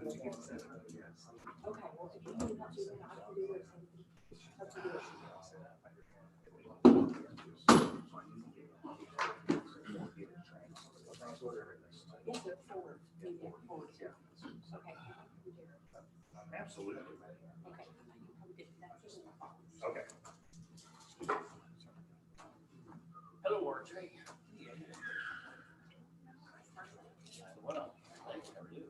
Okay, well, if you need help doing that, I can do it. Help you do it. Yes, sir, forward. Maybe forward. Okay. Absolutely. Okay. Okay. Hello, RJ. Well, thanks. How are you?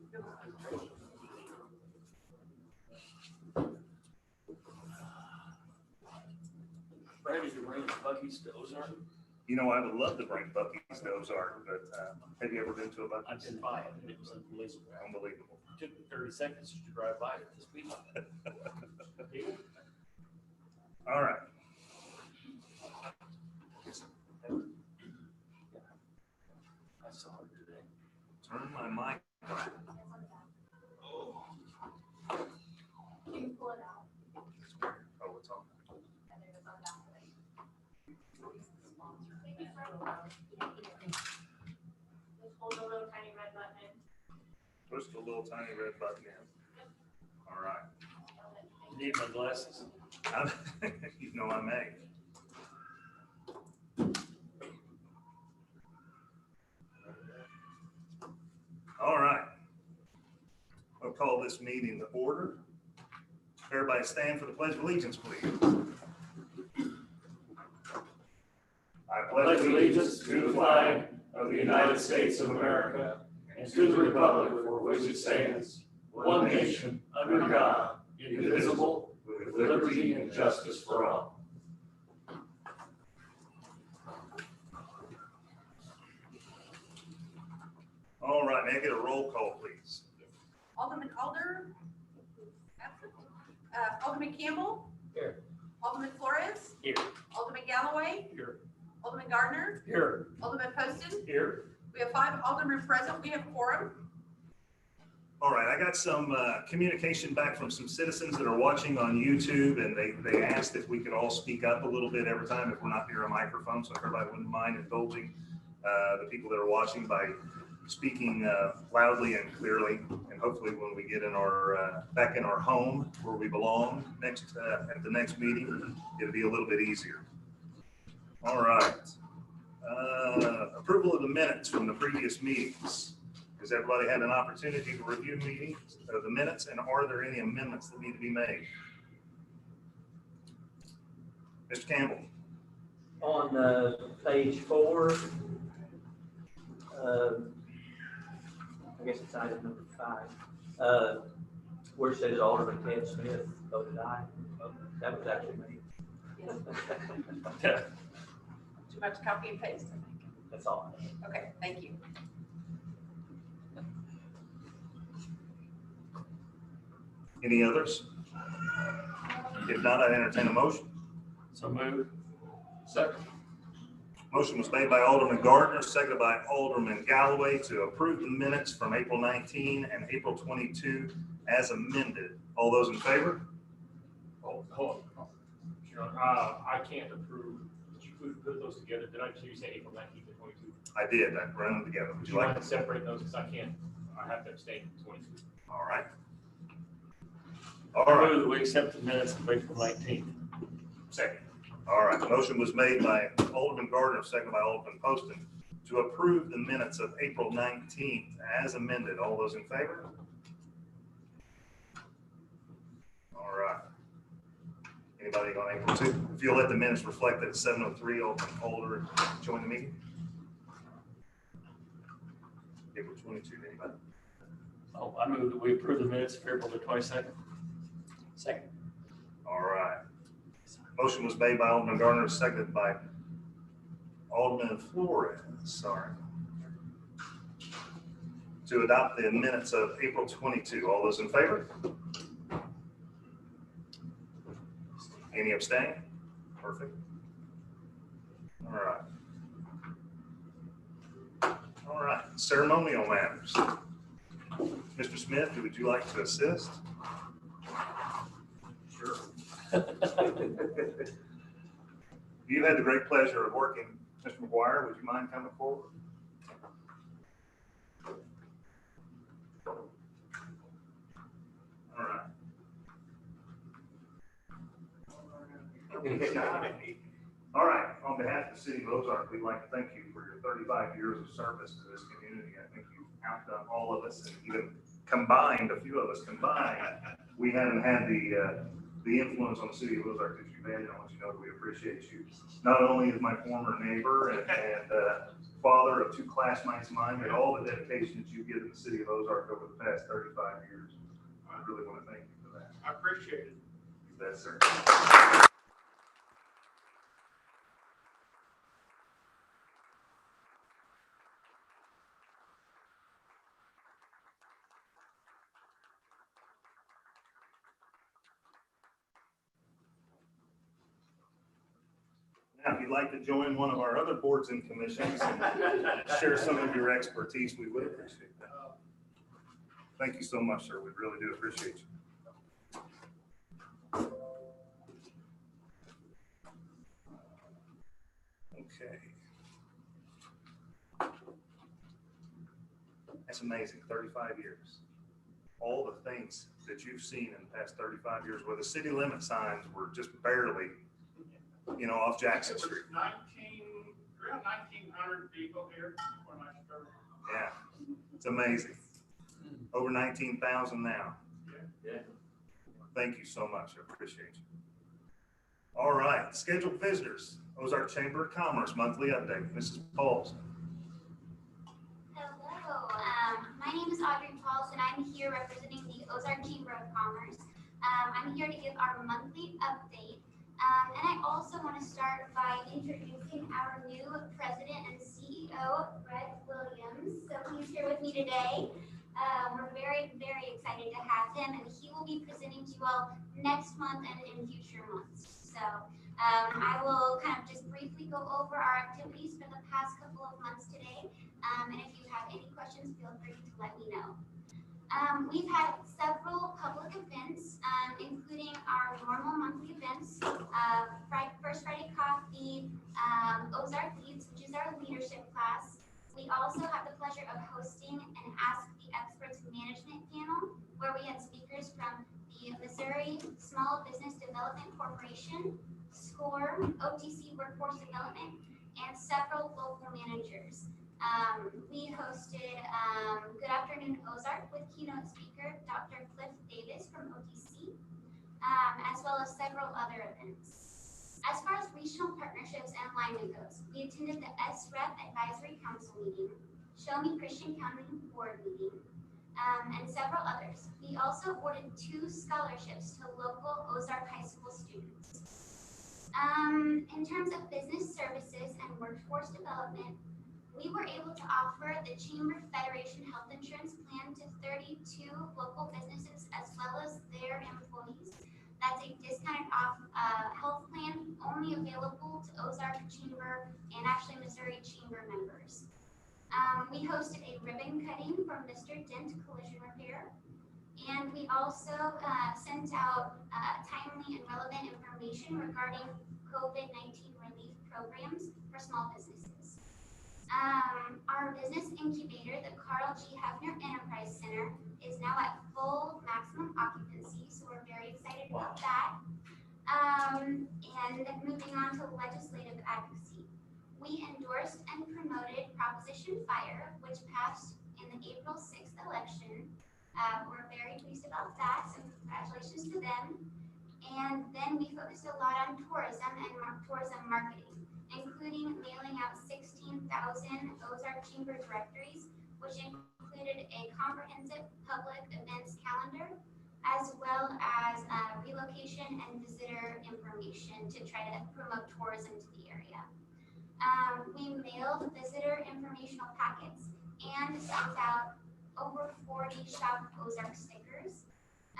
Brad, did you bring Bucky's to Ozark? You know, I would love to bring Bucky's to Ozark, but have you ever been to a I Bucky's? did buy it, and it was unbelievable. Unbelievable. It took me 30 seconds to drive by it this week. All right. I saw it today. Turn my mic around. Can you pull it out? Oh, it's on. Just hold the little tiny red button in. Push the little tiny red button in. All right. Need my glasses. You know I may. All right. We'll call this meeting to order. Everybody stand for the Pledge of Allegiance, please. I pledge allegiance to the flag of the United States of America and to the republic for which it stands, one nation, under God, indivisible, with liberty and justice for all. All right, may I get a roll call, please? Alderman Alder, absent. Alderman Campbell. Here. Alderman Flores. Here. Alderman Galloway. Here. Alderman Gardner. Here. Alderman Poston. Here. We have 5 aldermen present. We have quorum. All right, I got some communication back from some citizens that are watching on YouTube, and they asked if we could all speak up a little bit every time if we're not near a microphone, so if everybody wouldn't mind indulging the people that are watching by speaking loudly and clearly, and hopefully when we get in our back in our home where we belong next at the next meeting, it'll be a little bit easier. All right, approval of the minutes from the previous meetings. Has everybody had an opportunity to review meetings, the minutes, and are there any amendments that need to be made? Mr. Campbell. On page 4, I guess it's item number 5, where it says Alderman Ted Smith voted aye. That was actually me. Too much copy and paste, I think. That's all. Okay, thank you. Any others? If not, I'd entertain a motion. So moved. Second. Motion was made by Alderman Gardner, seconded by Alderman Galloway to approve the minutes from April 19 and April 22 as amended. All those in favor? Hold on. I can't approve. Did you put those together? Did I you say April 19th and 22? I did. I ran them together. Would Would you you like? mind to separate those? Because I can't. I have to abstain from 22. All right. I All right. move that we accept the minutes of April 19th. Second. All right. The motion was made by Alderman Gardner, seconded by Alderman Poston to approve the minutes of April 19th as amended. All those in favor? All right. Anybody on April 2? If you'll let the minutes reflect that it's 7:03, Alderman Holder join the meeting. April 22, anybody? Oh, I move that we approve the minutes of April the 22nd. Second. All right. Motion was made by Alderman Gardner, seconded by Alderman Flores, sorry, to adopt the minutes of April 22. All those in favor? Any abstain? Perfect. All right. All right, ceremonial matters. Mr. Smith, would you like to assist? Sure. You had the great pleasure of working. Mr. McGuire, would you mind coming forward? All right, on behalf of the city of Ozark, we'd like to thank you for your 35 years of service to this community. I think you've outdone all of us, and even combined, a few of us combined, we haven't had the influence on the city of Ozark that you've had. I want you to know that we appreciate you. Not only as my former neighbor and father of 2 classmates of mine, but all the dedication that you've given the city of Ozark over the past 35 years. I really want to thank you for that. I appreciate it. Yes, sir. Now, if you'd like to join one of our other boards and commissions and share some of your expertise, we would appreciate that. Thank you so much, sir. We really do appreciate you. Okay. That's amazing, 35 years. All the things that you've seen in the past 35 years where the city limit signs were just barely, off Jackson Street. It was around 1,900 people here when I started. Yeah, it's amazing. Over 19,000 now. Yeah. Thank you so much. I appreciate you. All right, scheduled visitors. Ozark Chamber of Commerce monthly update. Mrs. Pauls. Hello, my name is Audrey Pauls, and I'm here representing the Ozark Chamber of Commerce. I'm here to give our monthly update. And I also want to start by introducing our new president and CEO, Brett Williams. So he's here with me today. We're very, very excited to have him, and he will be presenting to you all next month and in future months. So I will kind of just briefly go over our activities for the past couple of months today. And if you have any questions, feel free to let me know. We've had several public events, including our normal monthly events, First Friday Coffee, Ozark Leads, which is our leadership class. We also have the pleasure of hosting an Ask the Experts management panel, where we had speakers from the Missouri Small Business Development Corporation, SCORE, OTC Workforce Development, and several local managers. We hosted Good Afternoon Ozark with keynote speaker Dr. Cliff Davis from OTC, as well as several other events. As far as regional partnerships and alignment goes, we attended the SREP Advisory Council meeting, Show Me Christian County Board meeting, and several others. We also awarded 2 scholarships to local Ozark High School students. In terms of business services and workforce development, we were able to offer the Chamber Federation Health Insurance Plan to 32 local businesses as well as their employees. That's a discounted off health plan only available to Ozark Chamber and actually Missouri Chamber members. We hosted a ribbon cutting for Mr. Dent Collision Repair. And we also sent out timely and relevant information regarding COVID-19 relief programs for small businesses. Our business incubator, the Carl G. Hefner Enterprise Center, is now at full maximum occupancy, so we're very excited about that. And moving on to legislative advocacy. We endorsed and promoted Proposition Fire, which passed in the April 6th election. We're very pleased about that, so congratulations to them. And then we focused a lot on tourism and tourism marketing, including mailing out 16,000 Ozark Chamber directories, which included a comprehensive public events calendar, as well as relocation and visitor information to try to promote tourism to the area. We mailed visitor informational packets and sent out over 40 Shop Ozark stickers,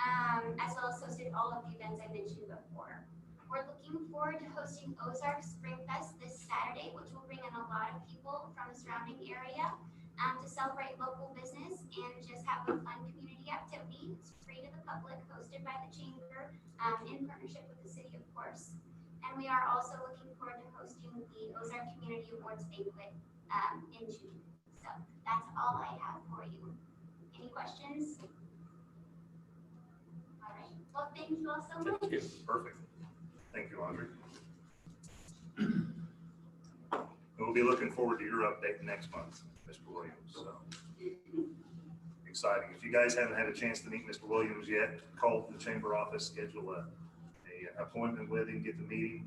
as well as hosted all of the events I mentioned before. We're looking forward to hosting Ozark Spring Fest this Saturday, which will bring in a lot of people from the surrounding area to celebrate local business and just have a fun community activity. It's free to the public, hosted by the Chamber in partnership with the city, of course. And we are also looking forward to hosting the Ozark Community Awards Banquet in June. So that's all I have for you. Any questions? All right. Well, thank you all so much. Perfect. Thank you, Audrey. We'll be looking forward to your update next month, Mr. Williams. So exciting. If you guys haven't had a chance to meet Mr. Williams yet, call the chamber office, schedule a appointment with him, get the meeting.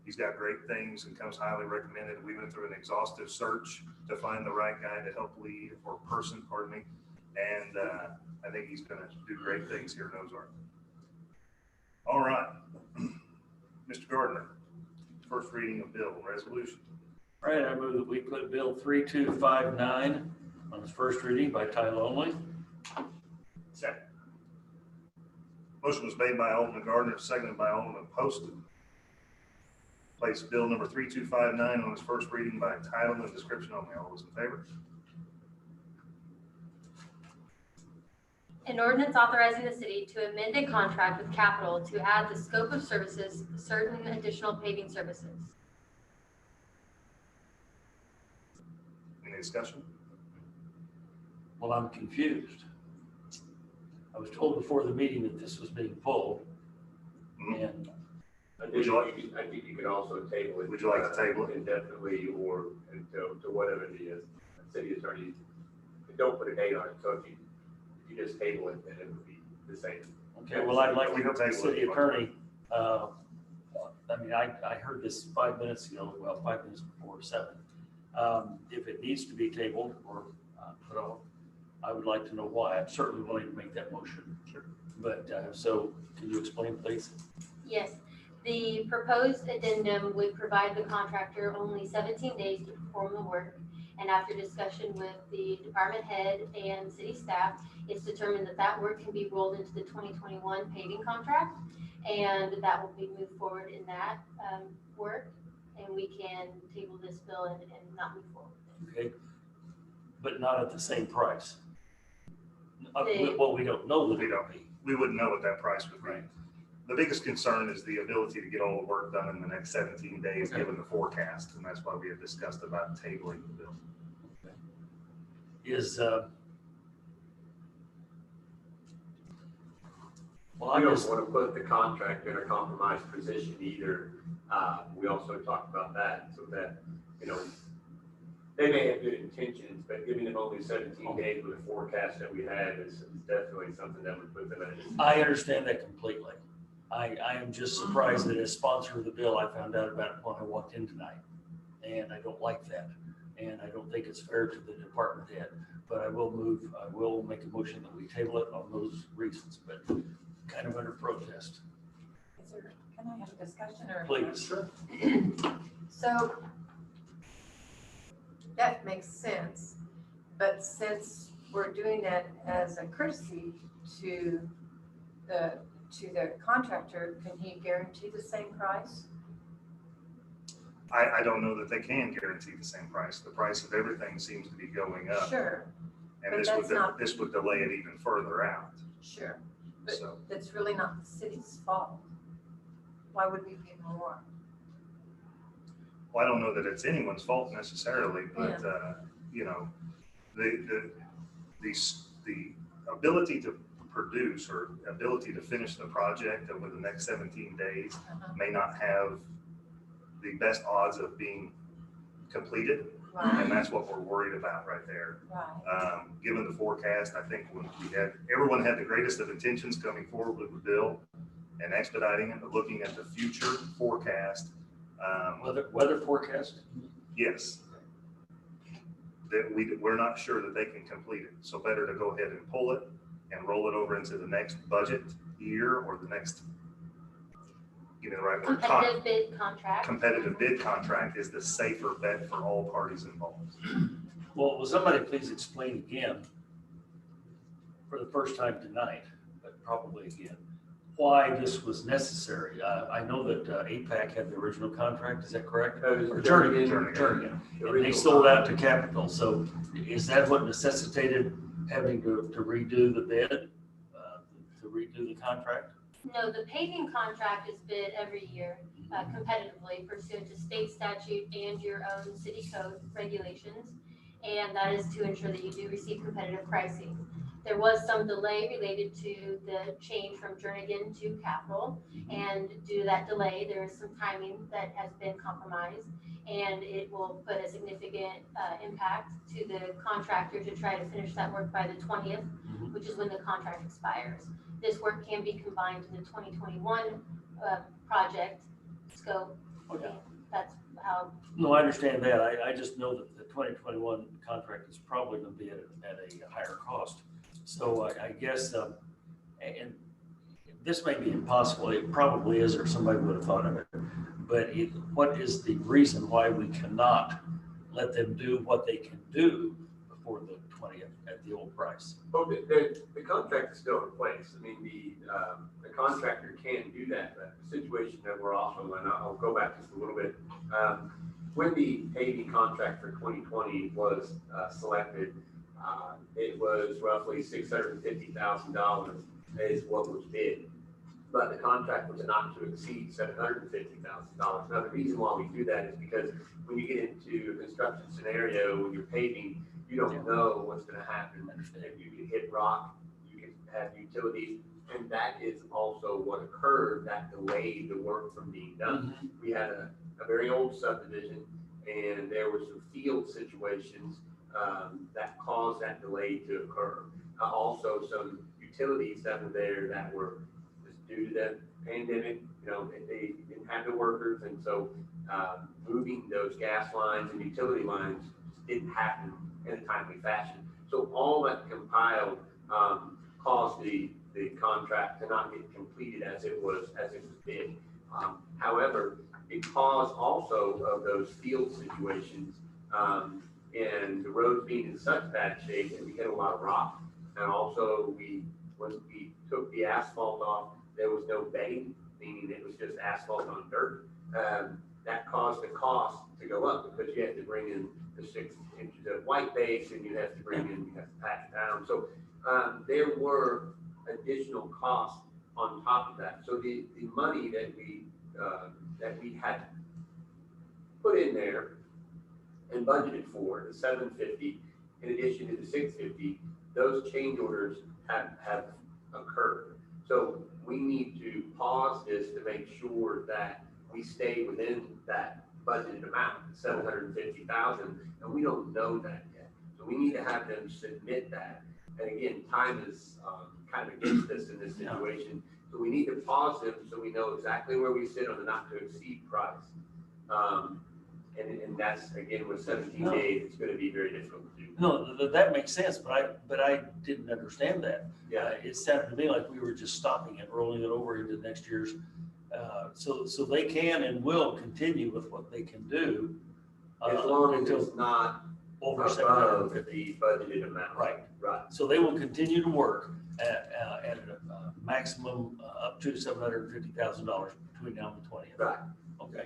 He's got great things and comes highly recommended. We went through an exhaustive search to find the right guy to help lead, or person, pardon me. And I think he's going to do great things here in Ozark. All right. Mr. Gardner, first reading of bill and resolution. All right, I move that we put Bill 3259 on its first reading by title only. Second. Motion was made by Alderman Gardner, seconded by Alderman Poston. Place bill number 3259 on its first reading by title and description only. All those in favor? An ordinance authorizing the city to amend a contract with Capital to add the scope of services, certain additional paving services. Any discussion? Well, I'm confused. I was told before the meeting that this was being pulled, and I Would think you like- I think you could also table it. Would you like to table it? Indefinitely, or until, to whatever the city attorney, don't put a date on it, so if you just table it, then it would be the same. okay, well, I'd like We to can hear from the table it. city attorney. I mean, I heard this 5 minutes ago, well, 5 minutes before 7. If it needs to be tabled or put off, I would like to know why. I'm certainly willing to make that motion. Sure. But, so can you explain, please? Yes, the proposed addendum would provide the contractor only 17 days to perform the work. And after discussion with the department head and city staff, it's determined that that work can be rolled into the 2021 paving contract. And that will be moved forward in that work. And we can table this bill and not move forward. Okay, but not at the same price. They- Well, we don't know that We it don't. will be. We wouldn't know what that price would be. Right. The biggest concern is the ability to get all the work done in the next 17 days, Okay. given the forecast. And that's why we have discussed about tabling the bill. Is, well, I I don't just, want to put the contract in a compromised position either. We also talked about that, so that, they may have good intentions, but giving them only 17 days with the forecast that we had is definitely something that would put them at. I understand that completely. I am just surprised that as sponsor of the bill, I found out about it when I walked in tonight. And I don't like that. And I don't think it's fair to the department head, but I will make a motion that we table it on those reasons, but kind of under protest. Can I have a discussion or? Please. Sure. So that makes sense, but since we're doing that as a courtesy to the contractor, can he guarantee the same price? I don't know that they can guarantee the same price. The price of everything seems to be going up. Sure, And but this would delay it even further out. sure, but So that's really not the city's fault. Why would we pay more? well, I don't know that it's anyone's fault necessarily, but, the ability to produce or ability to finish the project over the next 17 days may not have the best odds of being completed. Right, And that's what we're worried about right there. right. Given the forecast, I think when everyone had the greatest of intentions coming forward with the bill and expediting it, but looking at the future forecast, Weather forecast? yes, that we're not sure that they can complete it. So better to go ahead and pull it and roll it over into the next budget year or the next, give me the right word. Competitive bid contract. Competitive bid contract is the safer bet for all parties involved. Well, will somebody please explain again, for the first time tonight, but probably again, why this was necessary? I know that APAC had the original contract, is that correct? Or Jernigan. And they sold out to Capital, so is that what necessitated having to redo the bid, to redo the contract? No, the paving contract is bid every year competitively pursuant to state statute and your own city code regulations. And that is to ensure that you do receive competitive pricing. There was some delay related to the change from Jernigan to Capital. And due to that delay, there is some timing that has been compromised. And it will put a significant impact to the contractor to try to finish that work by the 20th, which is when the contract expires. This work can be combined in the 2021 project scope. Okay. That's how. No, I understand that. I just know that the 2021 contract is probably going to be at a higher cost. So I guess, and this may be impossible. It probably is, or somebody would have thought of it. But what is the reason why we cannot let them do what they can do before the 20th at the old price? Well, the contract is still in place. I mean, the contractor can do that, but the situation that we're also in, I'll go back just a little bit. When the paving contract for 2020 was selected, it was roughly $650,000 is what was bid. But the contract was not to exceed $750,000. Now, the reason why we do that is because when you get into a construction scenario, when you're paving, you don't know what's going to happen. If you can hit rock, you can have utilities, and that is also what occurred that delayed the work from being done. We had a very old subdivision, and there were some field situations that caused that delay to occur. Also, some utilities that were there that were just due to the pandemic, they didn't have the workers, and so moving those gas lines and utility lines just didn't happen in a timely fashion. So all that compiled caused the contract to not get completed as it was bid. However, because also of those field situations and the roads being in such bad shape that we hit a lot of rock, and also when we took the asphalt off, there was no bedding, meaning it was just asphalt on dirt. That caused the cost to go up because you have to bring in the 6 inches of white base, and you have to patch it down. So there were additional costs on top of that. So the money that we had put in there and budgeted for, the 750, in addition to the 650, those change orders have occurred. So we need to pause this to make sure that we stay within that budgeted amount, 750,000, and we don't know that yet. So we need to have them submit that. And again, time is kind of against us in this situation. So we need to pause them so we know exactly where we sit on the not to exceed price. And that's, again, with 17 days, it's going to be very difficult to do. No, that makes sense, but I didn't understand that. Yeah. It sounded to me like we were just stopping it, rolling it over into next year's. So they can and will continue with what they can do. As long as it's not over above 750. the budgeted amount. Right. Right. So they will continue to work at a maximum up to $750,000 between now and the 20th. Right. Okay.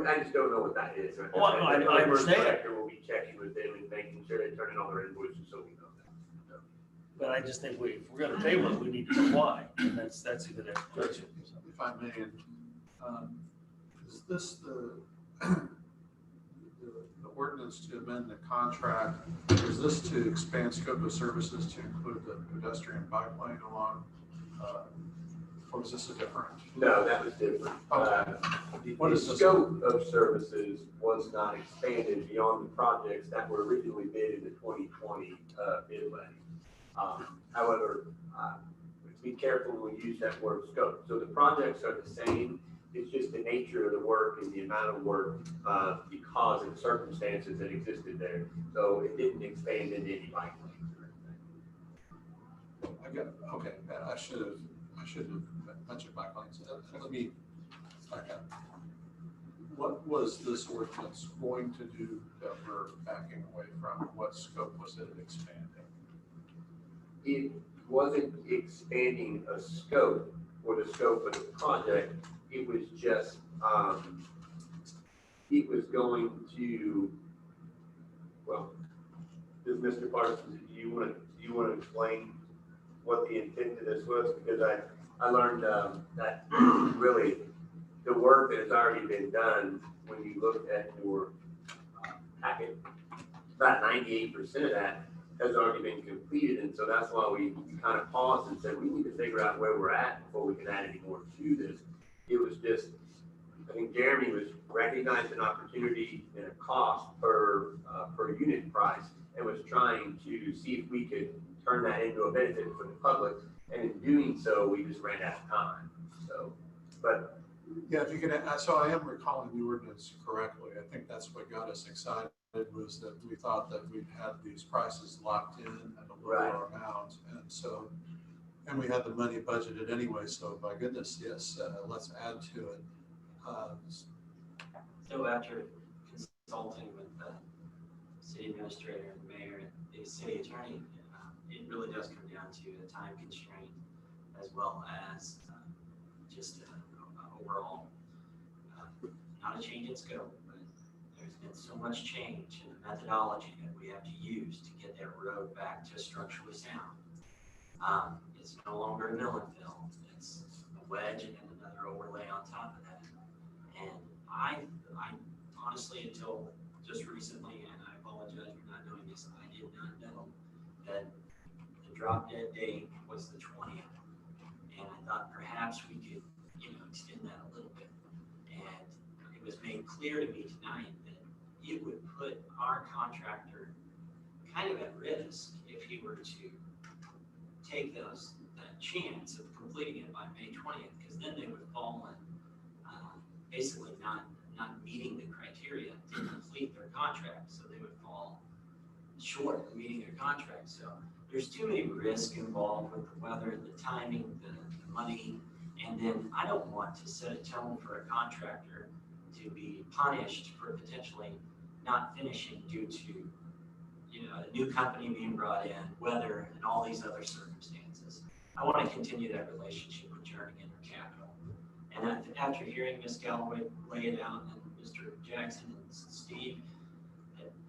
I just don't know what that is. Well, I understand. The director will be checking with them and making sure they turn in all their invoices so we know that. But I just think if we're going to table it, we need to comply, and that's a good explanation. If I may, is this the ordinance to amend the contract? Is this to expand scope of services to include the pedestrian bike lane along, or is this a different? No, that was different. What The is this? scope of services was not expanded beyond the projects that were originally bid in the 2020 bid levy. However, be careful when we use that word scope. So the projects are the same. It's just the nature of the work and the amount of work because of the circumstances that existed there. So it didn't expand into any bike lanes or anything. I got it. Okay, I should have mentioned bike lanes. Let me back up. What was this ordinance going to do that we're backing away from? What scope was it expanding? It wasn't expanding a scope or the scope of the project. It was just, it was going to, well, does Mr. Parsons, do you want to explain what the intent of this was? Because I learned that really the work that has already been done, when you look at your packet, about 98% of that has already been completed, and so that's why we kind of paused and said, we need to figure out where we're at before we can add any more to this. It was just, I think Jeremy was recognizing an opportunity and a cost per unit price, and was trying to see if we could turn that into a benefit for the public, and in doing so, we just ran out of time, so, but. Yeah, if you can, so I am recalling the ordinance correctly. I think that's what got us excited, was that we thought that we'd had these prices locked in at a lower amount. And so, and we had the money budgeted anyway, so by goodness, yes, let's add to it. So after consulting with the city administrator and the mayor and the city attorney, it really does come down to a time constraint as well as just overall, not a change in scope, but there's been so much change in the methodology that we have to use to get that road back to structurally sound. It's no longer a mill and fill, it's a wedge and then another overlay on top of that. And I honestly, until just recently, and I apologize for not knowing this, I did not know that the drop dead date was the 20th. And I thought perhaps we could, extend that a little bit. And it was made clear to me tonight that it would put our contractor kind of at risk if he were to take that chance of completing it by May 20th, because then they would fall in basically not meeting the criteria to complete their contract. So they would fall short of meeting their contract. So there's too many risks involved with the weather, the timing, the money. And then I don't want to set a tone for a contractor to be punished for potentially not finishing due to, a new company being brought in, weather, and all these other circumstances. I want to continue that relationship with Jernigan Capital. And after hearing Ms. Galloway lay it out and Mr. Jackson and Steve,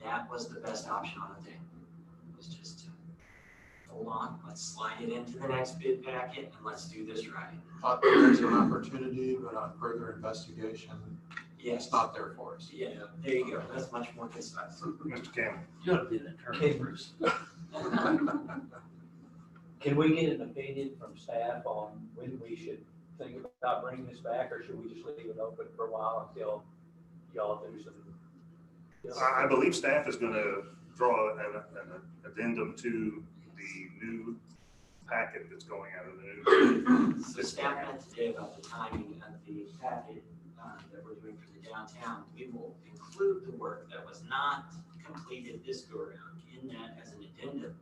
that was the best option on the table. It was just hold on, let's slide it into the next bid packet and let's do this right. There's an opportunity, but on further investigation, Yes. it's not there for us. Yeah, there you go. That's much more concise. Mr. Campbell. You ought to be an attorney, Bruce. Can we get an opinion from staff on when we should think about bringing this back, or should we just leave it open for a while until y'all do some? I believe staff is going to draw an addendum to the new packet that's going out of the new. So staff met today about the timing of the packet that we're doing for the downtown. We will include the work that was not completed this go around in that as an addendum.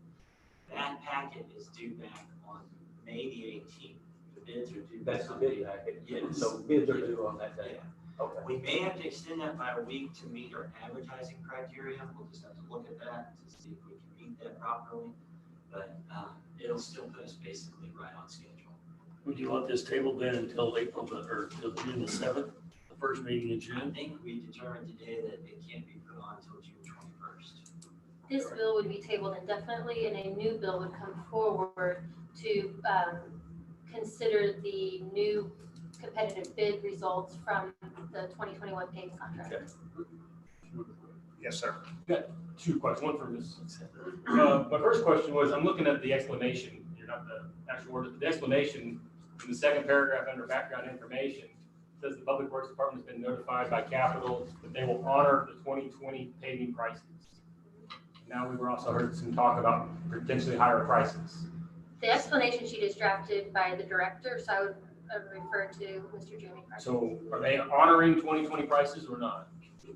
That packet is due back on May the 18th. The bids are due. That's the bid packet. Yes. So bids are due on that day. Okay. We may have to extend that by a week to meet our advertising criteria. We'll just have to look at that to see if we can meet that properly. But it'll still put us basically right on schedule. Would you want this tabled then until or till June the 7th, the first meeting in I June? think we determined today that it can't be put on until June 21st. This bill would be tabled indefinitely, and a new bill would come forward to consider the new competitive bid results from the 2021 paving contract. Okay. Yes, sir. Two questions, one for Ms. My first question was, I'm looking at the explanation, you're not the actual word, but the explanation in the second paragraph under background information says the Public Works Department has been notified by Capital that they will honor the 2020 paving prices. Now we were also heard some talk about potentially higher prices. The explanation sheet is drafted by the director, so I would refer to Mr. Jamie Price. So are they honoring 2020 prices or not?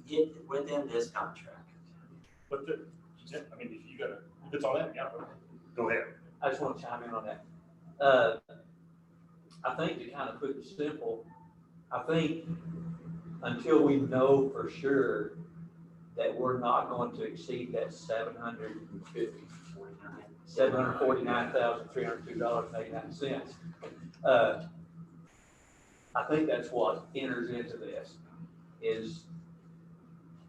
Get within this contract. But I mean, if you got if it's on that, yeah. Go ahead. I just want to chime in on that. I think to kind of put it simple, I think until we know for sure that we're not going to exceed that $749,302.89. I think that's what enters into this is,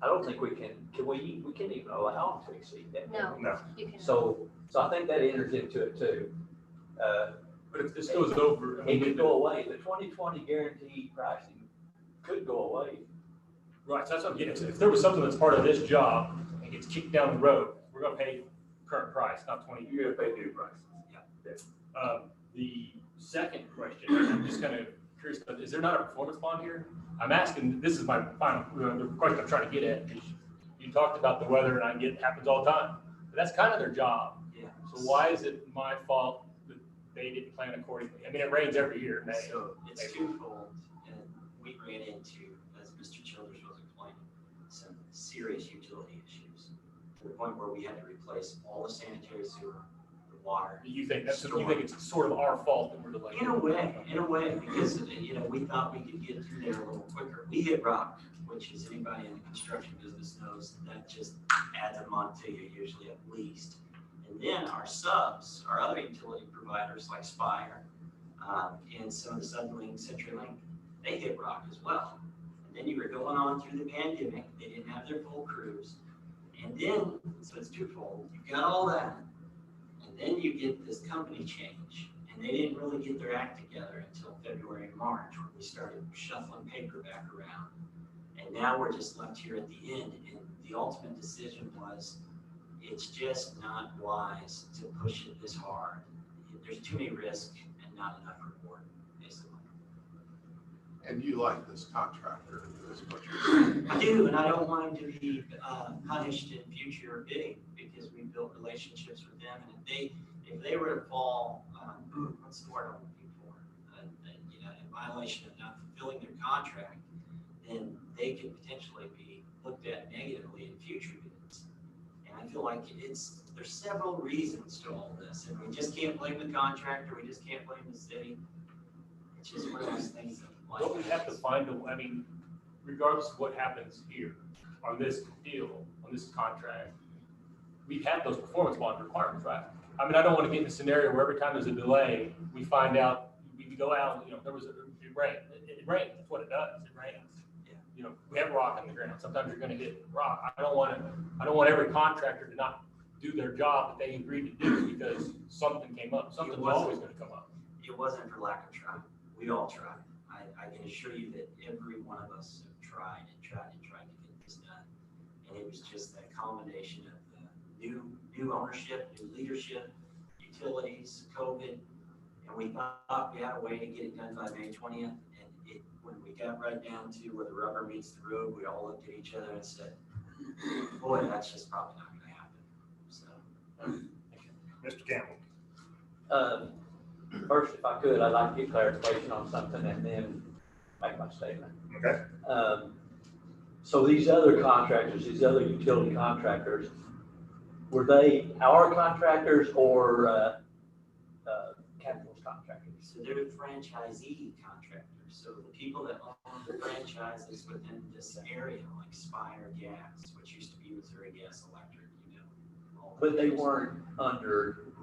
I don't think we can't even allow them to exceed that. No, No. you can. So I think that enters into it too. But if this goes over, I It mean, could go away. The 2020 guaranteed pricing could go away. right, so that's what I'm getting at. If there was something that's part of this job and gets kicked down the road, we're gonna pay current price, not 20. You're gonna pay new prices. The second question, I'm just kind of curious, but is there not a performance bond here? I'm asking, this is my final, the question I'm trying to get at, is you talked about the weather, and I get, it happens all the time, but that's kind of their job. Yeah. So why is it my fault that they didn't plan accordingly? I mean, it rains every year in May. So it's twofold, and we ran into, as Mr. Childers was explaining, some serious utility issues to the point where we had to replace all the sanitary sewer, the water. You think that's, you think it's sort of our fault that we're delayed? In a way, because, you know, we thought we could get through there a little quicker. We hit rock, which is anybody in the construction business knows that just adds a month to you usually at least. And then our subs, our other utility providers like Spire, and some of the Suddenlink, CenturyLink, they hit rock as well. And then you were going on through the pandemic, they didn't have their full crews. And then, so it's twofold, you got all that, and then you get this company change, and they didn't really get their act together until February and March, when we started shuffling paper back around. And now we're just left here at the end, and the ultimate decision was, it's just not wise to push it this hard. There's too many risks and not enough reward, basically. And you like this contractor, is what you're saying? I do, and I don't want him to be punished in future bidding, because we built relationships with them, and if they were to fall, what's the word I'm looking for? You know, in violation of not fulfilling their contract, then they could potentially be looked at negatively in future bids. And I feel like there's several reasons to all this, and we just can't blame the contractor, we just can't blame the city. It's just one of those things that. Don't we have to find I mean, regardless of what happens here on this deal, on this contract, we have those performance bond requirements, right? I mean, I don't want to get in a scenario where every time there's a delay, we find out, we go out, you know, it rained. It rains, that's what it does, it rains. Yeah. You know, we have rock on the ground, sometimes you're gonna hit rock. I don't want every contractor to not do their job that they agreed to do because something came up. Something's always gonna come up. It wasn't for lack of trying. We all tried. I can assure you that every one of us have tried to get this done. And it was just that combination of the new ownership, new leadership, utilities, COVID, and we thought we had a way to get it done by May 20th. And when we got right down to where the rubber meets the road, we all looked at each other and said, boy, that's just probably not gonna happen. So. Mr. Campbell. First, if I could, I'd like to get clarification on something and then make my statement. Okay. So these other contractors, these other utility contractors, were they our contractors or Capital's contractors? So they're franchisee contractors. So the people that own the franchises within this area, like Spire Gas, which used to be Missouri Gas Electric, you know. But they weren't under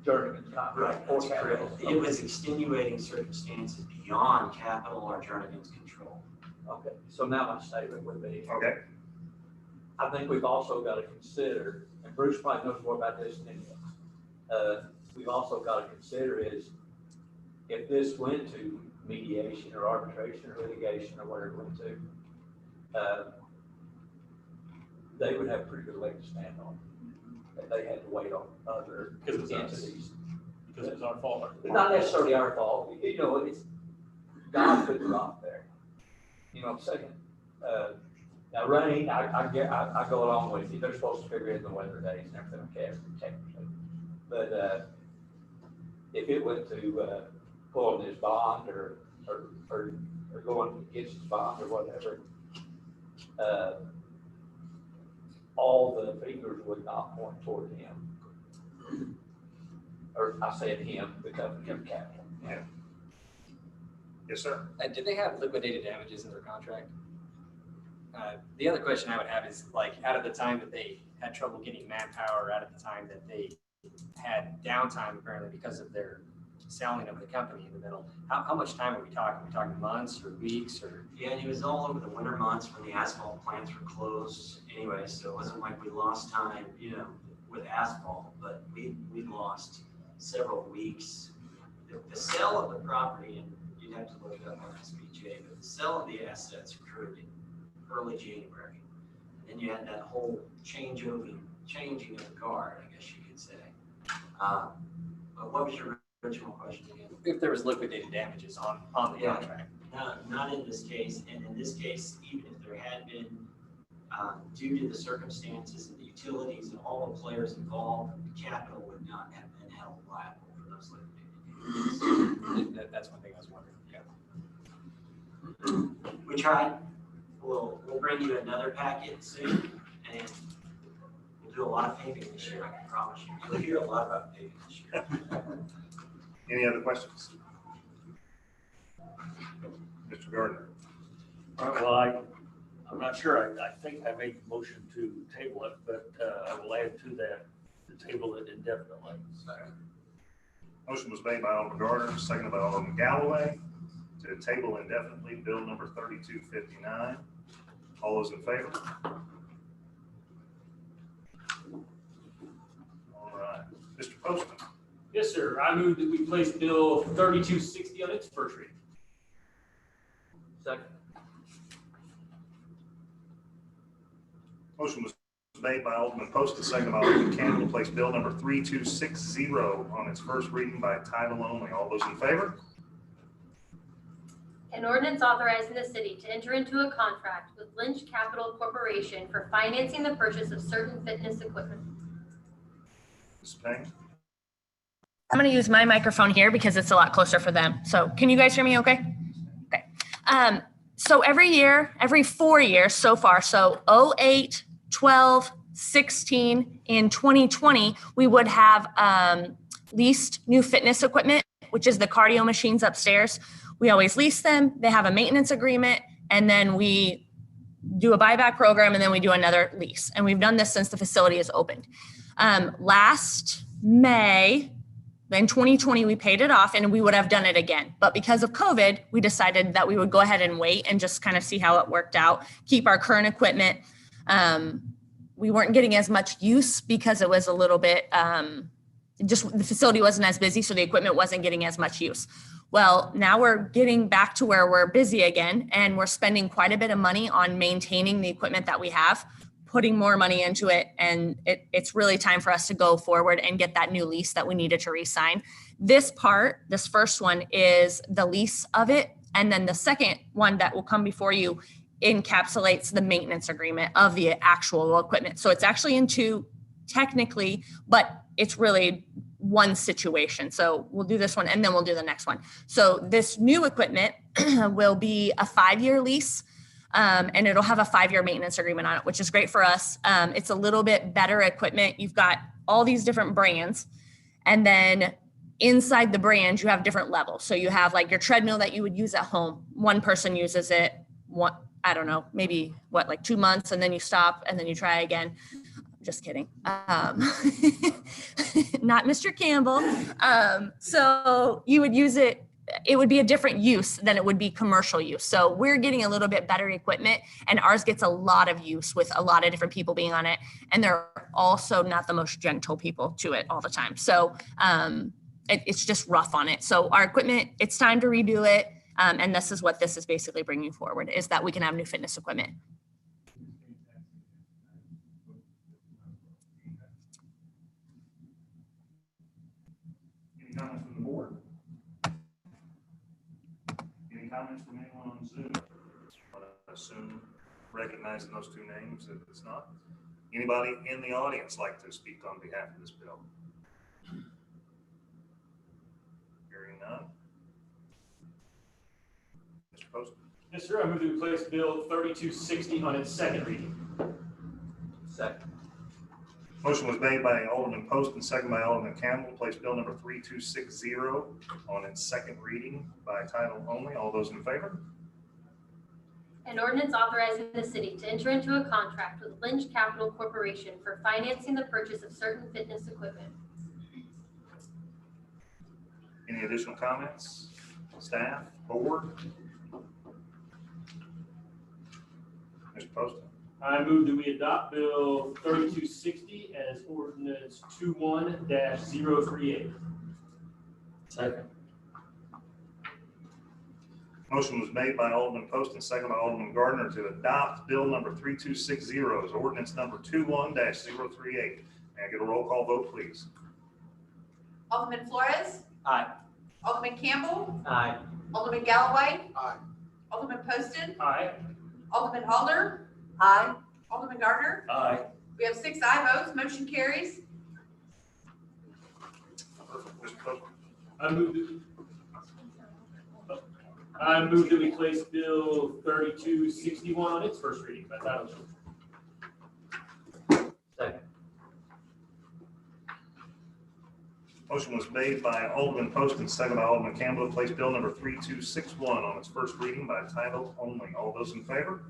Jernigan's contract Right, or that's Capital's. correct. It was extenuating circumstances beyond Capital or Jernigan's control. Okay, so now my statement would be, Okay. I think we've also got to consider, and Bruce probably knows more about this than you. We've also got to consider is if this went to mediation or arbitration or litigation or whatever it went to, they would have a pretty good leg to stand on. That they had to wait on other Because it's us. entities. Because it's our fault. It's not necessarily our fault, you know, it's, God put the rock there. You know what I'm saying? Now rain, I go along with you, they're supposed to figure in the weather days and everything like that, technically. But, if it went to, pulling his bond or going against his bond or whatever, all the fingers would not point toward him. Or I said him, the company of Capital. Yeah. Yes, sir. Did they have liquidated damages in their contract? The other question I would have is, like, out of the time that they had trouble getting manpower, out of the time that they had downtime apparently because of their selling of the company in the middle, how much time are we talking? Are we talking months or weeks or? Yeah, and it was all over the winter months when the asphalt plants were closed anyway, so it wasn't like we lost time, you know, with asphalt, but we lost several weeks. The sale of the property, and you'd have to look it up on SBJ, but the sale of the assets occurred in early January. And then you had that whole changing of the guard, I guess you could say. But what was your original question again? If there was liquidated damages on the Yeah. contract. Not in this case, and in this case, even if there had been, due to the circumstances and the utilities and all the players involved, the capital would not have been held liable for those liquidated damages. That's one thing I was wondering. Yeah. We tried. We'll bring you another packet soon, and we'll do a lot of paving this year, I can promise you. You'll hear a lot about paving this year. Any other questions? Mr. Gardner? All right, well, I'm not sure. I think I made the motion to table it, but I will add to that to table it indefinitely. Motion was made by Alderman Gardner, seconded by Alderman Galloway to table indefinitely bill number 3259. All those in favor? All right. Mr. Postman? Yes, sir. I move that we place Bill 3260 on its first reading. Second. Motion was made by Alderman Post, seconded by Alderman Campbell to place bill number 3260 on its first reading by title only. All those in favor? An ordinance authorizing the city to enter into a contract with Lynch Capital Corporation for financing the purchase of certain fitness equipment. Ms. Payne? I'm going to use my microphone here because it's a lot closer for them. So can you guys hear me okay? Okay. So every year, every 4 years so far, so 08, 12, 16, in 2020, we would have leased new fitness equipment, which is the cardio machines upstairs. We always lease them. They have a maintenance agreement, and then we do a buyback program, and then we do another lease. And we've done this since the facility is opened. Last May, in 2020, we paid it off, and we would have done it again. But because of COVID, we decided that we would go ahead and wait and just kind of see how it worked out, keep our current equipment. We weren't getting as much use because it was a little bit, just the facility wasn't as busy, so the equipment wasn't getting as much use. Well, now we're getting back to where we're busy again, and we're spending quite a bit of money on maintaining the equipment that we have, putting more money into it, and it's really time for us to go forward and get that new lease that we needed to re-sign. This first one is the lease of it, and then the second one that will come before you encapsulates the maintenance agreement of the actual equipment. So it's actually in two technically, but it's really one situation. So we'll do this one and then we'll do the next one. So this new equipment will be a 5-year lease, and it'll have a 5-year maintenance agreement on it, which is great for us. It's a little bit better equipment. You've got all these different brands, and then inside the brand, you have different levels. So you have like your treadmill that you would use at home. One person uses it, I don't know, maybe like 2 months, and then you stop and then you try again. Just kidding. Not Mr. Campbell. So you would use it. It would be a different use than it would be commercial use. So we're getting a little bit better equipment, and ours gets a lot of use with a lot of different people being on it. And they're also not the most gentle people to it all the time. So it's just rough on it. So our equipment, it's time to redo it. And this is what this is basically bringing forward, is that we can have new fitness equipment. Any comments from the board? Any comments from anyone on Zoom? I assume, recognizing those two names, if it's not. Anybody in the audience like to speak on behalf of this bill? Hearing none. Mr. Postman? Yes, sir. I move to place Bill 3260 on its second reading. Second. Motion was made by Alderman Post and second by Alderman Campbell to place bill number 3260 on its second reading by title only. All those in favor? An ordinance authorizing the city to enter into a contract with Lynch Capital Corporation for financing the purchase of certain fitness equipment. Any additional comments? Staff, board? Mr. Poston? I move that we adopt Bill 3260 as ordinance 21-038. Second. Motion was made by Alderman Post and second by Alderman Gardner to adopt bill number 3260 as ordinance number 21-038. May I get a roll call vote, please? Alderman Flores. Aye. Alderman Campbell. Aye. Alderman Galloway. Aye. Alderman Poston. Aye. Alderman Alder. Aye. Alderman Gardner. Aye. We have 6 aye votes, motion carries. Mr. Cook, I move that we place Bill 3261 on its first reading by title only. Second. motion was made by Alderman Poston, second by Alderman Campbell, to place bill number 3261 on its first reading by title only. All those in favor?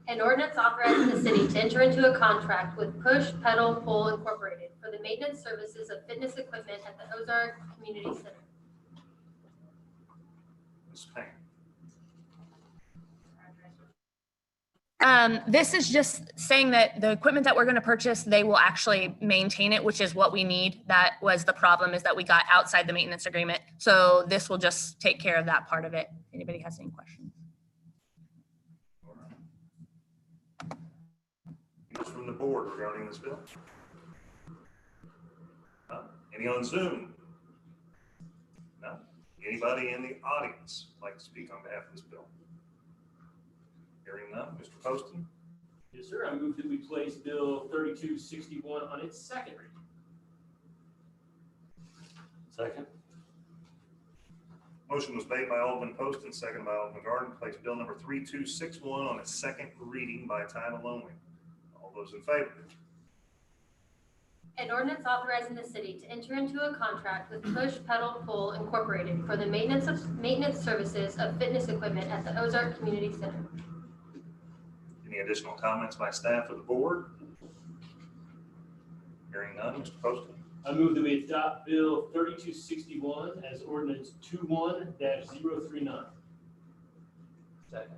An ordinance authorizing the city to enter into a contract with Push Pedal Pull Incorporated for the maintenance services of fitness equipment at the Ozark Community Center. Ms. Payne. This is just saying that the equipment that we're going to purchase, they will actually maintain it, which is what we need. That was the problem, is that we got outside the maintenance agreement. So this will just take care of that part of it. Anybody has any questions? Comments from the board regarding this bill? No? Any on Zoom? No? Anybody in the audience like to speak on behalf of this bill? Hearing none, Mr. Poston? Yes, sir. I move that we place Bill 3261 on its second reading. Second. Motion was made by Alderman Poston, second by Alderman Gardner, to place bill number 3261 on its second reading by title only. All those in favor? An ordinance authorizing the city to enter into a contract with Push Pedal Pull Incorporated for the maintenance services of fitness equipment at the Ozark Community Center. Any additional comments by staff or the board? Hearing none, Mr. Poston? I move that we adopt Bill 3261 as ordinance 21-039. Second.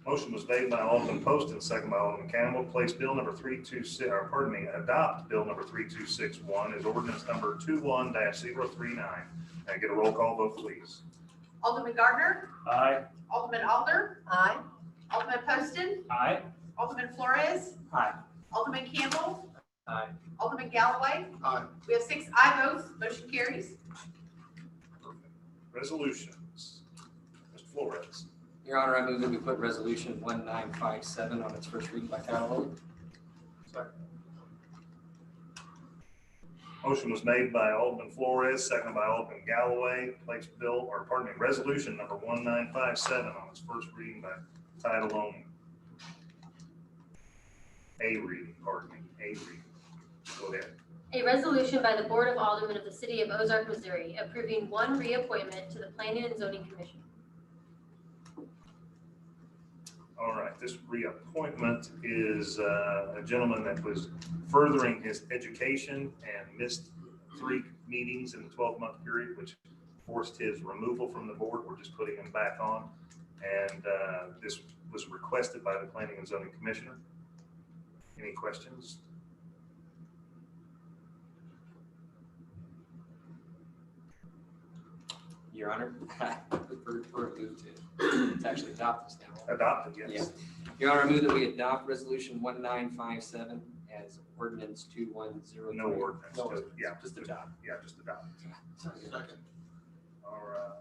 Motion was made by Alderman Poston, second by Alderman Campbell, to place bill number 326, or pardon me, adopt bill number 3261 as ordinance number 21-039. May I get a roll call vote, please? Alderman Gardner. Aye. Alderman Alder. Aye. Alderman Poston. Aye. Alderman Flores. Aye. Alderman Campbell. Aye. Alderman Galloway. Aye. We have 6 aye votes, motion carries. Resolutions. Mr. Flores. Your Honor, I move that we put resolution 1957 on its first reading by title only. Motion was made by Alderman Flores, seconded by Alderman Galloway, to place bill, or pardon me, resolution number 1957 on its first reading by title only. A reading, pardon me, a reading. Go ahead. A resolution by the Board of Aldermen of the City of Ozark, Missouri, approving one reappointment to the Planning and Zoning Commission. All right, this reappointment is a gentleman that was furthering his education and missed 3 meetings in the 12-month period, which forced his removal from the board. We're just putting him back on. And this was requested by the Planning and Zoning Commissioner. Any questions? Your Honor, I prefer to move to actually adopt this now. Adopted, yes. Your Honor, I move that we adopt resolution 1957 as ordinance 2103. No ordinance, No just, ordinance, yeah, just adopt. Yeah, just adopt. Second. All right.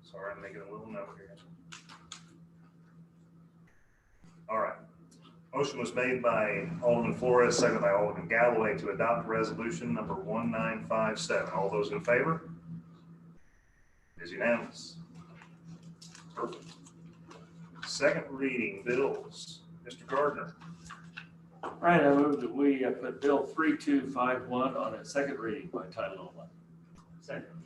Sorry, I'm making a little note here. All right. Motion was made by Alderman Flores, seconded by Alderman Galloway, to adopt resolution number 1957. All those in favor? It is unanimous. Perfect. Second reading bills. Mr. Gardner. All right, I move that we put Bill 3251 on its second reading by title only. Second.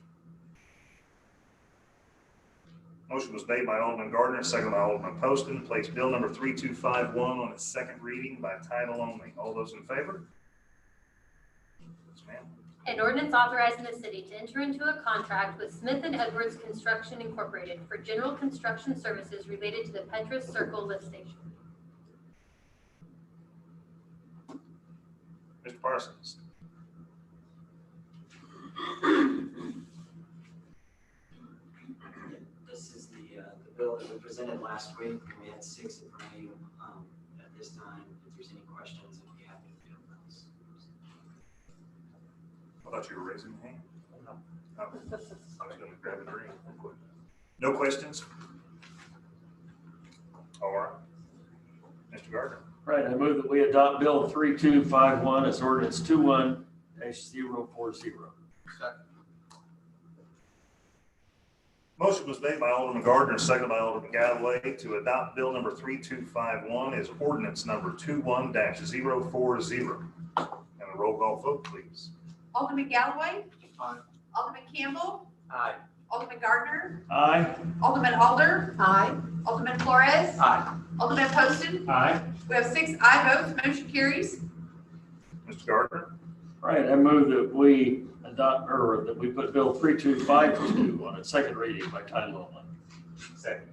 Motion was made by Alderman Gardner, seconded by Alderman Poston, place bill number 3251 on its second reading by title only. All those in favor? Yes, ma'am. An ordinance authorizing the city to enter into a contract with Smith & Edwards Construction Incorporated for general construction services related to the Petrus Circle lift station. Mr. Parsons. This is the bill that we presented last week. We had 6 in front of you this time, if there's any questions, I'd be happy to field those. I thought you were raising your hand. Oh, I was gonna grab a drink. No questions? All right. Mr. Gardner. Right, I move that we adopt Bill 3251 as ordinance 21-040. Second. Motion was made by Alderman Gardner, seconded by Alderman Galloway to adopt Bill number 3251 as ordinance number 21-040. And a roll call vote, please. Alderman Galloway. Aye. Alderman Campbell. Aye. Alderman Gardner. Aye. Alderman Alder. Aye. Alderman Flores. Aye. Alderman Poston. Aye. We have 6 aye votes, motion carries. Mr. Gardner. Right, I move that we adopt, or that we put Bill 3252 on its second reading by title only. Second.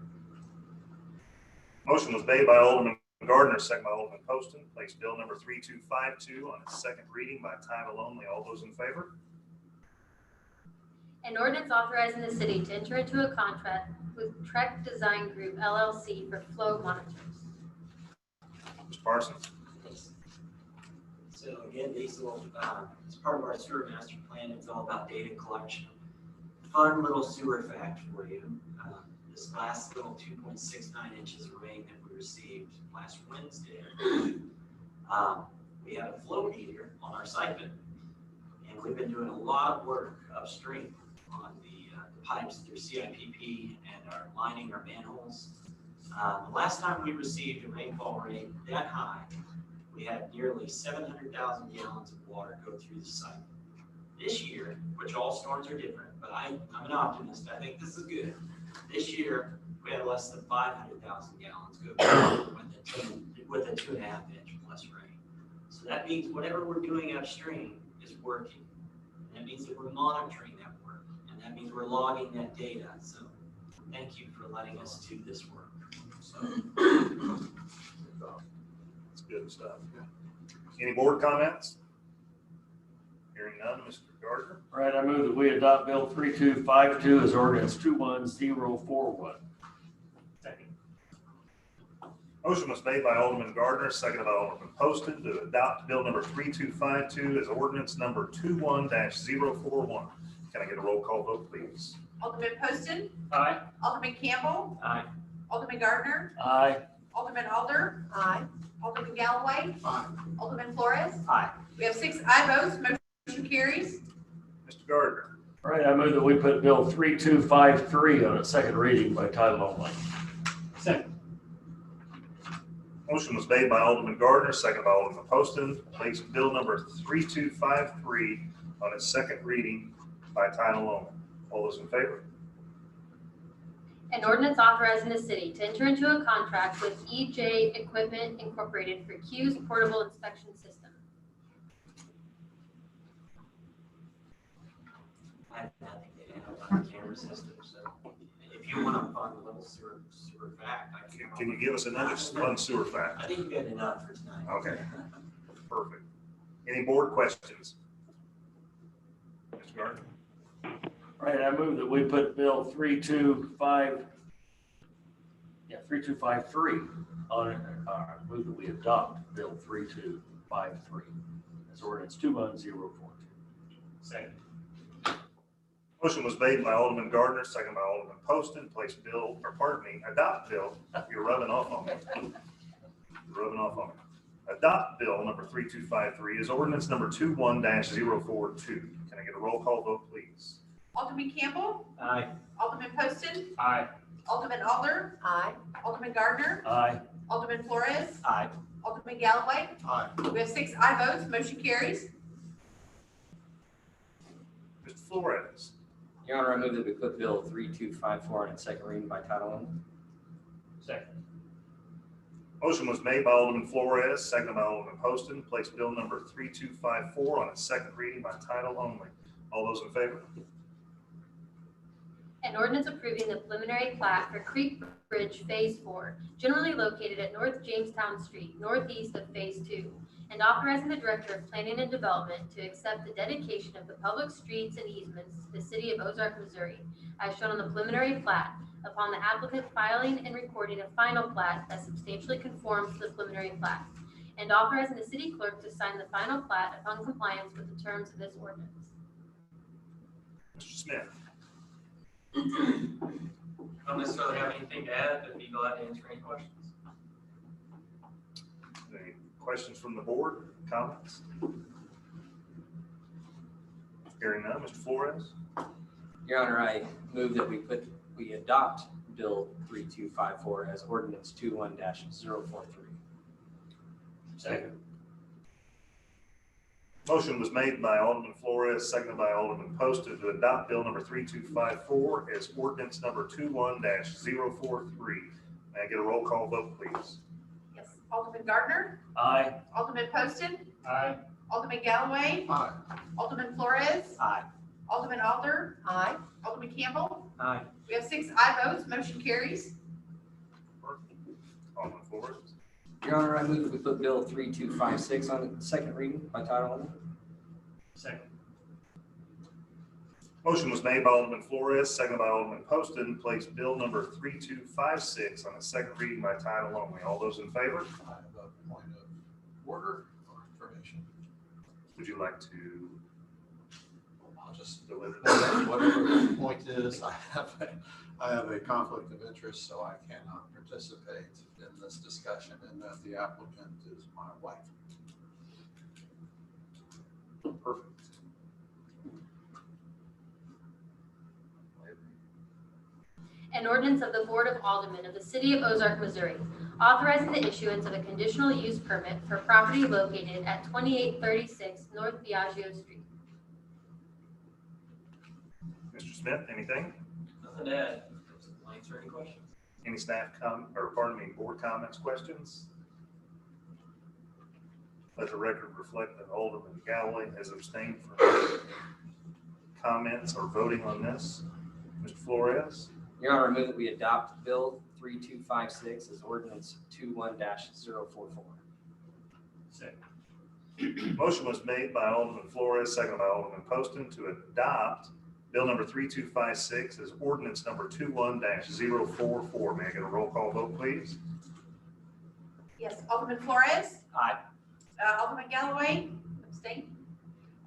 Motion was made by Alderman Gardner, seconded by Alderman Poston. Place Bill number 3252 on its second reading by title only. All those in favor? An ordinance authorizing the city to enter into a contract with Trek Design Group LLC for flow monitors. Mr. Parsons. So again, these will, it's part of our sewer master plan. It's all about data collection. Fun little sewer fact for you. This last little 2.69 inches of rain that we received last Wednesday, we had a flow meter on our siphon, and we've been doing a lot of work upstream on the pipes through CIPP and are lining our manholes. The last time we received a rainfall rate that high, we had nearly 700,000 gallons of water go through the site. This year, which all storms are different, but I'm an optimist, I think this is good. This year, we had less than 500,000 gallons go through with a 2.5 inch plus rain. So that means whatever we're doing upstream is working. And that means that we're monitoring that work. And that means we're logging that data. So thank you for letting us do this work. So. That's good stuff. Any board comments? Hearing none, Mr. Gardner. Right, I move that we adopt Bill 3252 as ordinance 21041. Second. Motion was made by Alderman Gardner, seconded by Alderman Poston to adopt Bill number 3252 as ordinance number 21-041. Can I get a roll call vote, please? Alderman Poston. Aye. Alderman Campbell. Aye. Alderman Gardner. Aye. Alderman Alder. Aye. Alderman Galloway. Aye. Alderman Flores. Aye. We have 6 aye votes, motion carries. Mr. Gardner. Right, I move that we put Bill 3253 on its second reading by title only. Second. Motion was made by Alderman Gardner, seconded by Alderman Poston, to place Bill number 3253 on its second reading by title only. All those in favor? An ordinance authorizing the city to enter into a contract with EJ Equipment Incorporated for Q's portable inspection system. I have nothing to add about the camera system, so if you want to fund a little sewer fact, I can. Can you give us another fun sewer fact? I think you've got enough for tonight. Okay. Perfect. Any board questions? Mr. Gardner. Right, I move that we put Bill 3253 on it. Move that we adopt Bill 3253 as ordinance 21042. Second. Motion was made by Alderman Gardner, seconded by Alderman Poston, adopt Bill, you're rubbing off on me. You're rubbing off on me. Adopt Bill number 3253 is ordinance number 21-042. Can I get a roll call vote, please? Alderman Campbell. Aye. Alderman Poston. Aye. Alderman Alder. Aye. Alderman Gardner. Aye. Alderman Flores. Aye. Alderman Galloway. Aye. We have 6 aye votes, motion carries. Mr. Flores. Your Honor, I move that we put Bill 3254 on its second reading by title only. Second. Motion was made by Alderman Flores, seconded by Alderman Poston, place Bill number 3254 on its second reading by title only. All those in favor? An ordinance approving the preliminary plat for Creek Bridge Phase 4, generally located at North Jamestown Street, northeast of Phase 2, and authorizing the Director of Planning and Development to accept the dedication of the public streets and easements to the city of Ozark, Missouri, as shown on the preliminary plat upon the applicant filing and recording a final plat that substantially conforms to the preliminary plat, and authorizing the city clerk to sign the final plat upon compliance with the terms of this ordinance. Mr. Smith. I don't necessarily have anything to add, but be glad to answer any questions. Any questions from the board, comments? Hearing none, Mr. Flores. Your Honor, I move that we adopt Bill 3254 as ordinance 21-043. Second. Motion was made by Alderman Flores, seconded by Alderman Poston to adopt bill number 3254 as ordinance number 21-043. May I get a roll call vote, please? Yes, Alderman Gardner, Aye. Alderman Poston, Aye. Alderman Galloway, Aye. Alderman Flores, Aye. Alderman Alder, Aye. Alderman Campbell. Aye. We have 6 aye votes, motion carries. Alderman Flores. Your Honor, I move that we put Bill 3256 on the second reading by title only. Second. Motion was made by Alderman Flores, seconded by Alderman Poston, place bill number 3256 on its second reading by title only. All those in favor? I have a point of order or information. Would you like to I'll just deliver whatever the point is. I have a conflict of interest, so I cannot participate in this discussion, and that the applicant is my wife. Perfect. An ordinance of the Board of Aldermen of the City of Ozark, Missouri, authorizing the issuance of a conditional use permit for property located at 2836 North Biagio Street. Mr. Smith, anything? Nothing to add. I'll answer any questions. Any staff board comments, questions? Let the record reflect that Alderman Galloway has abstained from comments or voting on this. Mr. Flores. Your Honor, I move that we adopt Bill 3256 as ordinance 21-044. Second. Motion was made by Alderman Flores, seconded by Alderman Poston to adopt bill number 3256 as ordinance number 21-044. May I get a roll call vote, please? Yes, Alderman Flores, Aye. Alderman Galloway, abstain.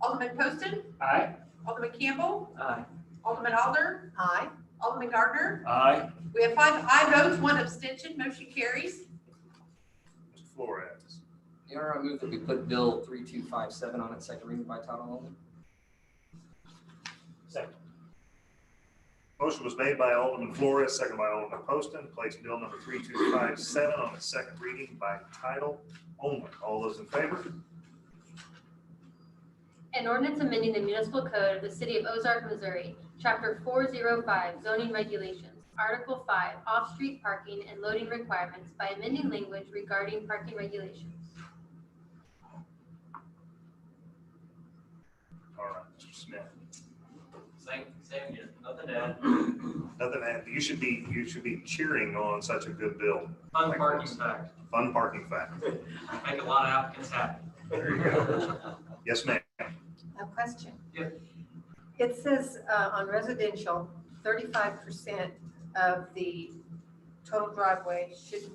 Alderman Poston, Aye. Alderman Campbell, Aye. Alderman Alder, Aye. Alderman Gardner. Aye. We have 5 aye votes, 1 abstention, motion carries. Mr. Flores. Your Honor, I move that we put Bill 3257 on its second reading by title only. Second. Motion was made by Alderman Flores, seconded by Alderman Poston, to place bill number 3257 on its second reading by title only. All those in favor? An ordinance amending the municipal code of the City of Ozark, Missouri, Chapter 405, zoning regulations, Article 5, off-street parking and loading requirements by amending language regarding parking regulations. All right, Mr. Smith. Same again. Nothing to add. Nothing to add. You should be cheering on such a good bill. Fun parking fact. Fun parking fact. Make a lot of applicants happy. There you go. Yes, ma'am. A question. Yeah. It says on residential, 35% of the total driveway shouldn't,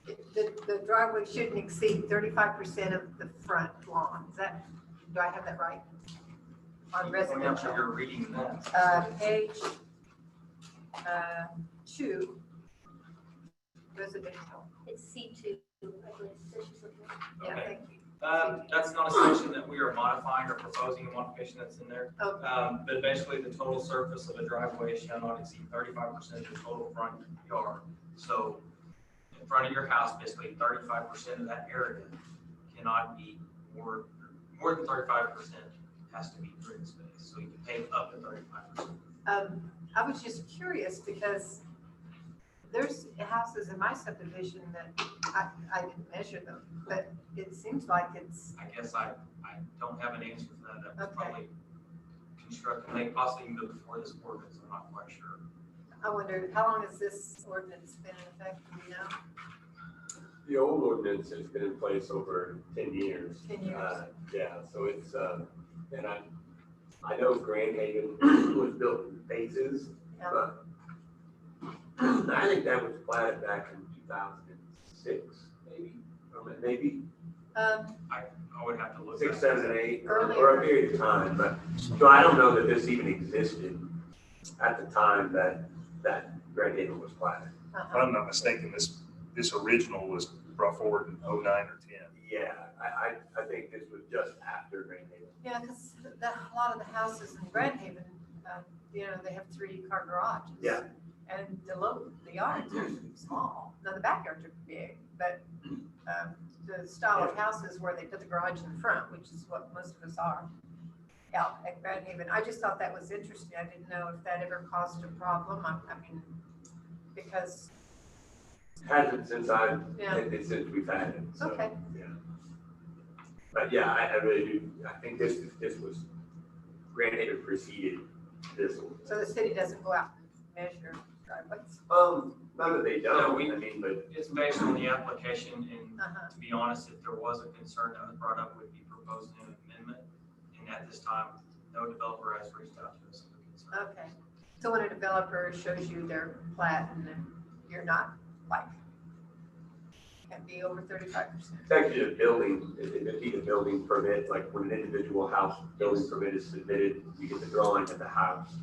the driveway shouldn't exceed 35% of the front lawn. Is that, do I have that right? On I'm not sure residential. you're reading that. Page 2, residential. It's C2, I believe, so she's looking at. Yeah, Okay. thank you. That's not a section that we are modifying or proposing a modification that's in there. Okay. But basically, the total surface of a driveway shall not exceed 35% of the total front yard. So in front of your house, basically 35% of that area cannot be more than 35% has to be green space. So you can pave up to 35%. I was just curious because there's houses in my subdivision that I didn't measure them, but it seems like it's, I guess I don't have an answer for that. That was Okay. probably constructed, maybe possibly even before this ordinance. I'm not quite sure. I wonder, how long has this ordinance been in effect, do you know? The old ordinance has been in place over 10 years. 10 years. Yeah, so it's, and I know Grand Haven was built in phases, Yeah. but I think that was platted back in 2006, maybe, or maybe I would have to look. 6, 7, and 8, Earlier. or a period of time. But so I don't know that this even existed at the time that Grand Haven was platted. If I'm not mistaken, this original was brought forward in 09 or 10. Yeah, I think this was just after Grand Haven. Yeah, because a lot of the houses in Grand Haven, they have 3-car garages. Yeah. And the yards are small. Now, the backyards are big, but the style of houses where they put the garage in the front, which is what most of us are out at Grand Haven. I just thought that was interesting. I didn't know if that ever caused a problem. I mean, because. Hasn't since Yeah. since we've had it. So, Okay. yeah. But yeah, I really do. I think this was Grand Haven preceded this one. So the city doesn't go out and measure driveways? Not that they don't. No, I mean, but It's based on the application, and Uh-huh. to be honest, if there was a concern that was brought up, we'd be proposing an amendment. And at this time, no developer has reached out to us with a concern. Okay. So when a developer shows you their plat and then you're not like, can be over 35%. it's actually a building, it's either building permit, like when an individual house building permit is submitted, you get the drawing of the house.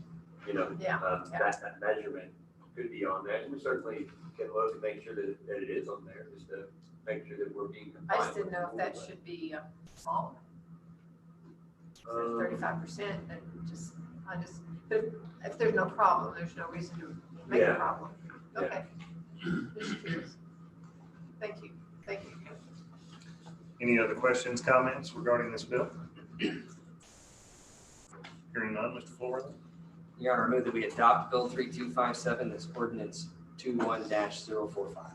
Yeah, yeah. That measurement could be on there. And we certainly can look and make sure that it is on there, just to make sure that we're being I compliant. just didn't know if that should be smaller. 35%, then but if there's no problem, there's no reason to make a Yeah. problem. Yeah. Okay. Just curious. Thank you. Any other questions, comments regarding this bill? Hearing none, Mr. Flores? Your Honor, I move that we adopt Bill 3257, this ordinance 21-045.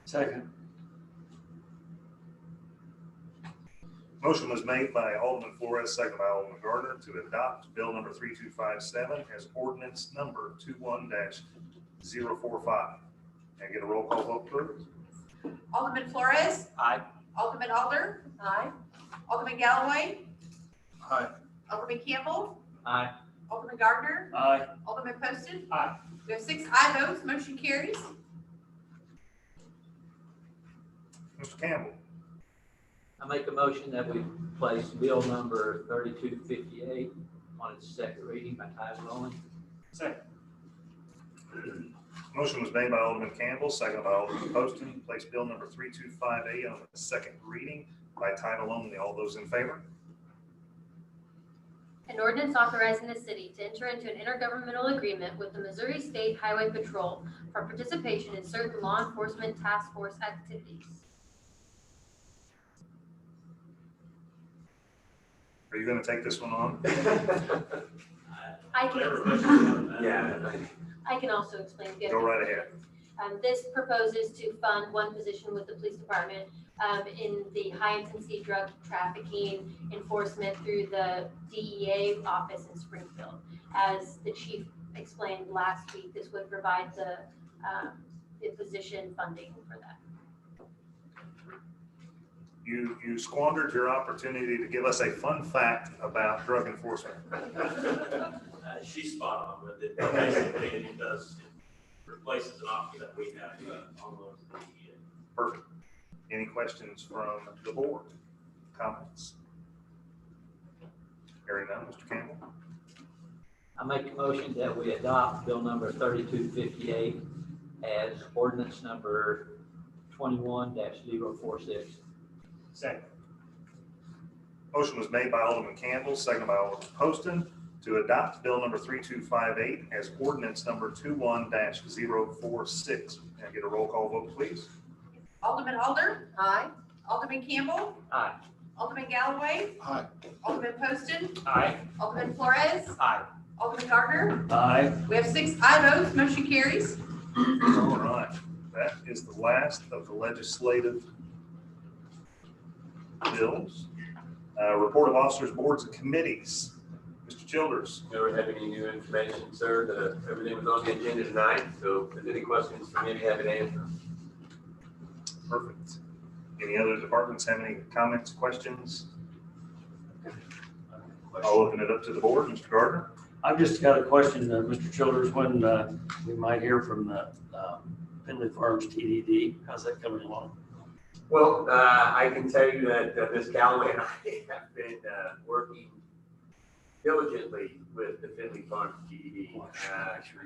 Second. Motion was made by Alderman Flores, second by Alderman Gardner, to adopt bill number 3257 as ordinance number 21-045. Can I get a roll call vote, please? Alderman Flores. Aye. Alderman Alder. Aye. Alderman Galloway. Aye. Alderman Campbell. Aye. Alderman Gardner. Aye. Alderman Poston. Aye. We have 6 aye votes, motion carries. Mr. Campbell? I make a motion that we place bill number 3258 on its second reading by title only. Second. Motion was made by Alderman Campbell, second by Alderman Poston, place bill number 3258 on the second reading by title only. All those in favor? An ordinance authorizing the city to enter into an intergovernmental agreement with the Missouri State Highway Patrol for participation in certain law enforcement task force activities. Are you going to take this one on? I can also explain. if you have Go any right ahead. questions. This proposes to fund one position with the police department in the high-intensity drug trafficking enforcement through the DEA office in Springfield. As the chief explained last week, this would provide the position funding for that. You squandered your opportunity to give us a fun fact about drug enforcement. She's spot on with it. Basically, it does, it replaces an officer that we have almost. Perfect. Any questions from the board? Comments? Hearing none, Mr. Campbell? I make a motion that we adopt bill number 3258 as ordinance number 21-046. Second. Motion was made by Alderman Campbell, second by Alderman Poston, to adopt bill number 3258 as ordinance number 21-046. Can I get a roll call vote, please? Alderman Alder. Aye. Alderman Campbell. Aye. Alderman Galloway. Aye. Alderman Poston. Aye. Alderman Flores. Aye. Alderman Gardner. Aye. We have 6 aye votes, motion carries. All right. That is the last of the legislative bills. Report of officers, boards, and committees. Mr. Childers. Never have any new information, sir. Everything was on the agenda tonight, so if there's any questions for me, have an answer. Perfect. Any other departments have any comments, questions? I'll open it up to the board. Mr. Gardner. I've just got a question, Mr. Childers, when we might hear from the Finley Farms TDD. How's that coming along? Well, I can tell you that Ms. Calloway and I have been working diligently with the Finley Farms TDD.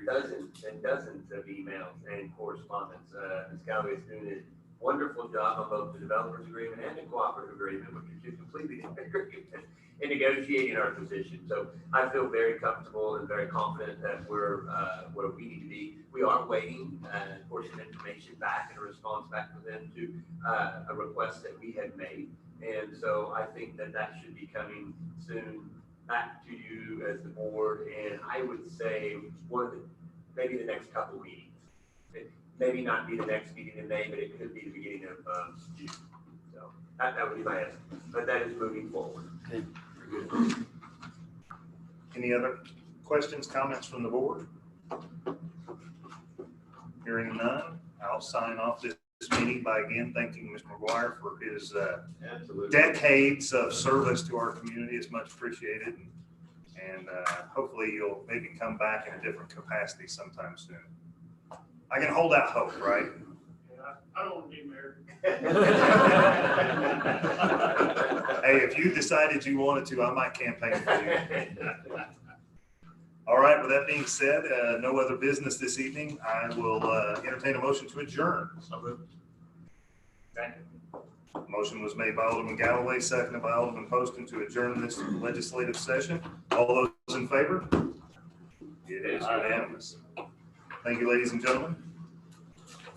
Dozens and dozens of emails and correspondence. Ms. Calloway is doing a wonderful job on both the developers agreement and the cooperative agreement, which is just completely different agreement, in negotiating our position. So I feel very comfortable and very confident that we're where we need to be. We are waiting for some information back and a response back from them to a request that we had made. And so I think that that should be coming soon back to you as the board. And I would say maybe the next couple meetings. It maybe not be the next meeting in May, but it could be the beginning of June. So that would be my estimate. But that is moving forward. Okay, very good. Any other questions, comments from the board? Hearing none, I'll sign off this meeting by again thanking Mr. McGuire for his decades of service to our community. It's much appreciated. And hopefully you'll maybe come back in a different capacity sometime soon. I can hold out hope, right? I don't want to be married. Hey, if you decided you wanted to, I might campaign for you. All right, with that being said, no other business this evening. I will entertain a motion to adjourn. So moved. Second. Motion was made by Alderman Galloway, seconded by Alderman Poston to adjourn this legislative session. All those in favor? It is unanimous. Thank you, ladies and gentlemen.